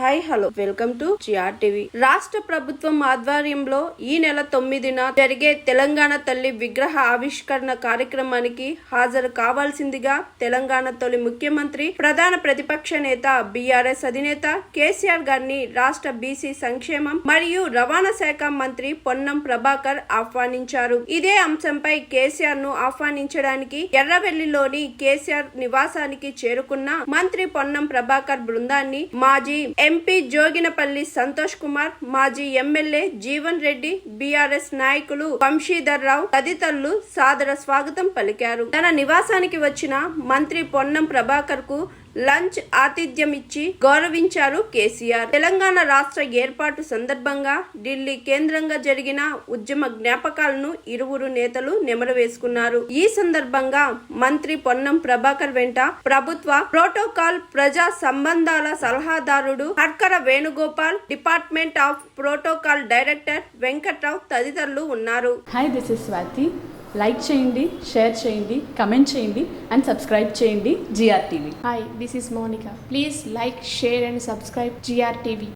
Hi hello welcome to G R TV. రాష్ట్ర ప్రభుత్వం ఆధ్వర్యంలో ఈ నెల 9న జరిగే తెలంగాణ తల్లి విగ్రహ ఆవిష్కరణ కార్యక్రమానికి హాజరు కావాల్సిందిగా తెలంగాణ తొలి ముఖ్యమంత్రి ప్రధాన ప్రతిపక్ష నేత బీఆర్ఎస్ అధినేత కేసీఆర్ గారిని రాష్ట్ర బీసీ సంక్షేమం మరియు రవాణా శాఖ మంత్రి పొన్నం ప్రభాకర్ ఆహ్వానించారు. ఇదే అంశంపై కేసీఆర్ ను ఆహ్వానించడానికి ఎర్రవెల్లిలోని కేసీఆర్ నివాసానికి చేరుకున్న మంత్రి పొన్నం ప్రభాకర్ బృందాన్ని మాజీ ఎంపీ జోగినపల్లి సంతోష్ కుమార్, మాజీ ఎమ్మెల్యే జీవన్ రెడ్డి, బీఆర్ఎస్ నాయకులు వంశీధర్ రావు తదితరులు సాదర స్వాగతం పలికారు. తన నివాసానికి వచ్చిన మంత్రి పొన్నం ప్రభాకర్ కు లంచ్ ఆతిథ్యం ఇచ్చి గౌరవించారు కేసీఆర్. తెలంగాణ రాష్ట్ర ఏర్పాటు సందర్భంగా ఢిల్లీ కేంద్రంగా జరిగిన ఉద్యమ జ్ఞాపకాలను ఇరువురు నేతలు నెమరవేసుకున్నారు. ఈ సందర్భంగా మంత్రి పొన్నం ప్రభాకర్ వెంట ప్రభుత్వ ప్రోటోకాల్ ప్రజా సంబంధాల సలహాదారుడు Harkara Venugopal, department of protocol director Venkatrao తదితరులు ఉన్నారు. Hi, this is Swathi. Like చేయండి, షేర్ చేయండి, కమెంట్ చేయండి అండ్ సబ్స్క్రైబ్ చేయండి GR TV. Hi, this is Monica. Please like, share and subscribe GR TV.